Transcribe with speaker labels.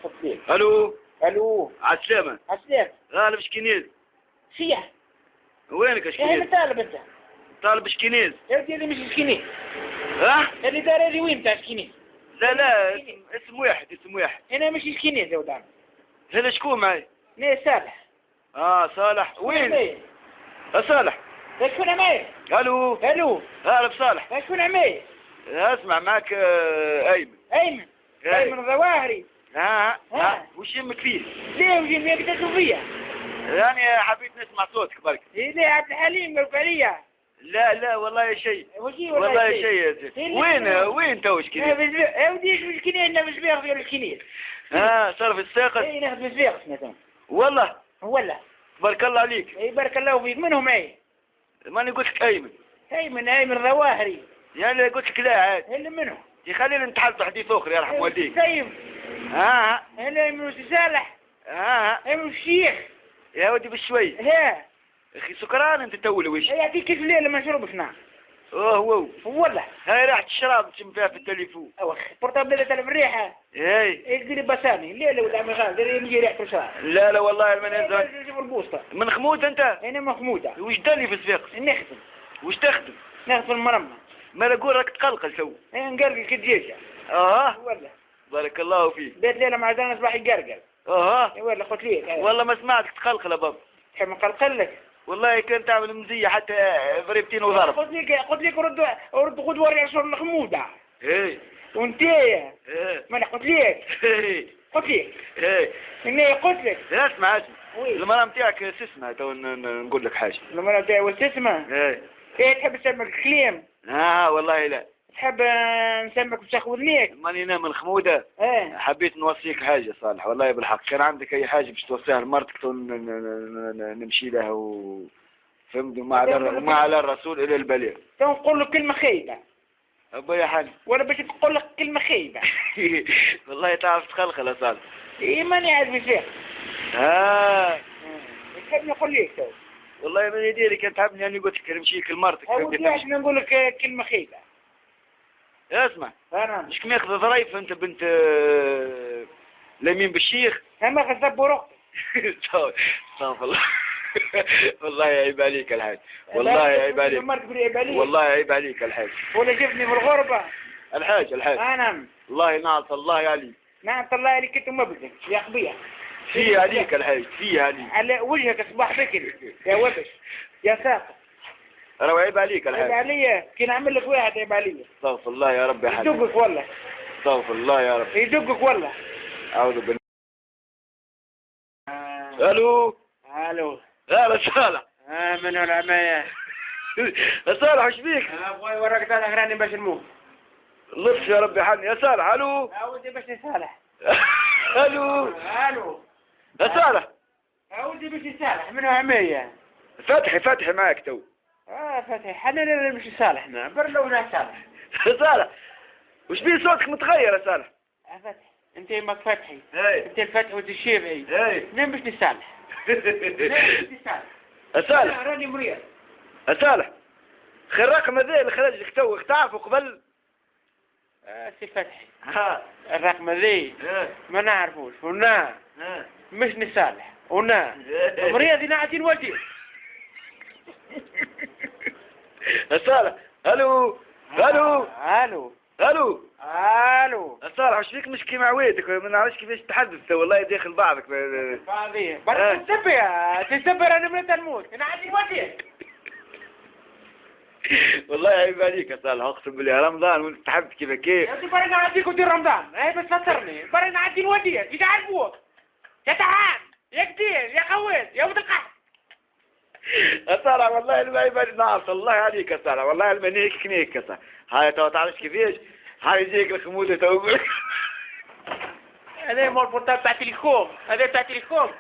Speaker 1: تفضل.
Speaker 2: الو.
Speaker 1: الو.
Speaker 2: عالسلامة.
Speaker 1: عسلامة.
Speaker 2: غالب شكينيز.
Speaker 1: شيح.
Speaker 2: وينك يا
Speaker 1: ايه
Speaker 2: شكينيز؟
Speaker 1: طالب انت؟
Speaker 2: طالب شكينيز.
Speaker 1: يا ودي هذه مش سكينيز.
Speaker 2: ها؟
Speaker 1: اللي دار هذه وين تاع سكينيز؟
Speaker 2: لا اسم واحد اسم واحد.
Speaker 1: انا مش سكينيز يا ودان.
Speaker 2: هذا شكون معي؟
Speaker 1: انا صالح.
Speaker 2: صالح وين؟
Speaker 1: وين؟
Speaker 2: صالح.
Speaker 1: شكون عماي؟
Speaker 2: الو.
Speaker 1: الو.
Speaker 2: غالب صالح.
Speaker 1: شكون عماي؟
Speaker 2: اسمع معك ايمن.
Speaker 1: ايمن. ايمن الظواهري.
Speaker 2: وش يمك فيه؟
Speaker 1: ليه وجي ميك تشوف فيا؟
Speaker 2: يعني حبيت نسمع صوتك برك.
Speaker 1: إيه ليه عبد الحليم قالوا عليا؟
Speaker 2: لا والله شيء.
Speaker 1: وشي
Speaker 2: والله شيء يا زين. وين تو شكينيز؟
Speaker 1: يا ودي مش سكينيز انا مش بياخذ السكينيز.
Speaker 2: صرف الساقط.
Speaker 1: اي ناخذ الساقط مثلا.
Speaker 2: والله.
Speaker 1: والله.
Speaker 2: بارك الله عليك.
Speaker 1: اي بارك الله فيك. منهم معي؟
Speaker 2: ماني قلت لك ايمن.
Speaker 1: ايمن الظواهري.
Speaker 2: يعني قلت لك لا عاد.
Speaker 1: اللي منهم؟
Speaker 2: خلينا نتحدث حديث اخر يرحم والديك.
Speaker 1: طيب. انا ايمن صالح. ايمن الشيخ.
Speaker 2: يا ودي بشوي.
Speaker 1: ها.
Speaker 2: اخي سكران انت تولي وش؟
Speaker 1: يعطيك كيف الليل ما نشربش نعم.
Speaker 2: هو
Speaker 1: والله.
Speaker 2: هاي ريحة الشراب تشم فيها في التليفون.
Speaker 1: اوخ بورتابيلة تلف الريحة.
Speaker 2: ايه
Speaker 1: ديري بساني الليلة ولا عمي غال ديري يجي ريحة الشراب.
Speaker 2: لا والله من انزل.
Speaker 1: شوف البوسطة.
Speaker 2: من خمود انت؟
Speaker 1: انا مخمودة.
Speaker 2: وش داني في السفاق؟
Speaker 1: نخدم.
Speaker 2: وش تخدم؟
Speaker 1: نخدم المرمى.
Speaker 2: ما نقول راك تقلقل تو.
Speaker 1: نقلقل كالدجاجة. والله.
Speaker 2: بارك الله فيك.
Speaker 1: بيت ليلة مع زلمة صباح يقرقل. والله قلت ليك.
Speaker 2: والله ما سمعتك تقلقل يا بابا.
Speaker 1: تحب نقلقل لك؟
Speaker 2: والله كنت تعمل مزية حتى ضربتين وضرب.
Speaker 1: قلت لك رد غدوة يا شغل الخمودة.
Speaker 2: ايه.
Speaker 1: وانتيا.
Speaker 2: ايه.
Speaker 1: ما انا قلت لك. قلت لك.
Speaker 2: ايه.
Speaker 1: اني قلت لك.
Speaker 2: اسمع المرأة نتاعك اسمها تو نقول لك حاجة.
Speaker 1: المرأة نتاعي وش اسمها؟ ايه تحب نسمك كليم؟
Speaker 2: والله لا.
Speaker 1: تحب نسمك بشخ وذنيك؟
Speaker 2: ماني انا من خمودة. حبيت نوصيك حاجة صالح والله بالحق. كان عندك اي حاجة باش توصيها لمرتك نمشي لها فهمت وما على الرسول الى البلاغ.
Speaker 1: نقول له كلمة خايبة.
Speaker 2: ابا يا حاج.
Speaker 1: ولا باش نقول لك كلمة خايبة.
Speaker 2: والله تعرف تخلخل يا صالح.
Speaker 1: ايه ماني عارف الشيخ. تحب نقول لك تو.
Speaker 2: والله من يديري كان تعبني اني قلت لك نمشيك لمرتك.
Speaker 1: علاش نقول لك كلمة خايبة.
Speaker 2: اسمع. مش كم ياخذ ظريف انت بنت لمين بالشيخ.
Speaker 1: اما غزب ورقتي.
Speaker 2: استغفر الله. والله عيب عليك الحاج. والله عيب عليك. والله عيب عليك الحاج.
Speaker 1: ولا جبني في الغربة.
Speaker 2: الحاج.
Speaker 1: نعم.
Speaker 2: الله ينعط الله عليك.
Speaker 1: نعم الله عليك انت مبلغ يا قبيح.
Speaker 2: فيه عليك الحاج فيه عليك.
Speaker 1: على وجهك صباح بكري يا وبش يا ساقط.
Speaker 2: راهو عيب عليك الحاج.
Speaker 1: عيب عليا كي نعمل لك واحد عيب عليا.
Speaker 2: استغفر الله يا رب يا حاج.
Speaker 1: يدقك والله.
Speaker 2: استغفر الله يا رب.
Speaker 1: يدقك والله.
Speaker 2: اعوذ بالله. الو. هلا صالح.
Speaker 1: من العماية.
Speaker 2: صالح وش بيك؟
Speaker 1: ابوي وراك تاع غراني باش نموت.
Speaker 2: لطف يا ربي حني يا صالح. الو.
Speaker 1: ودي باش صالح.
Speaker 2: الو. يا صالح.
Speaker 1: ودي باش صالح من عماية.
Speaker 2: فتحي معك تو.
Speaker 1: فتحي حنا مش صالحنا برلونا صالح.
Speaker 2: صالح وش بيه صوتك متغير يا صالح؟
Speaker 1: فتحي انت يمك فتحي. انت الفتحي وانت الشيبعي. منين باش نصالح؟
Speaker 2: صالح.
Speaker 1: راني مريض.
Speaker 2: صالح خير الرقم هذا اللي خرج لك تو تعرفه قبل؟
Speaker 1: سي فتحي. الرقم ذي ما نعرفوش ونا مش نصالح ونا مريض نعطي نودي.
Speaker 2: صالح. الو. صالح وش فيك مش كيما عويدك ما نعرفش كيفاش تحدث والله داخل بعضك.
Speaker 1: بعضيه برك تسبر انا مريت نموت نعطي نودي.
Speaker 2: والله عيب عليك يا صالح اقسم بالله رمضان وانت تحب كيف
Speaker 1: يا اخي برك نعطيك ودير رمضان بس فسرني برك نعطي نودي في تعرفوك يا تعال يا كثير يا خوات يا ولد القحط.
Speaker 2: يا صالح والله ما عيب عليك نعرف الله عليك يا صالح والله ما نيك كنيك يا صالح. هاي تو تعرفش كيفاش هاي يجيك الخمود تو.
Speaker 1: هذا مال بورتال تاع تليكوم هذا تاع تليكوم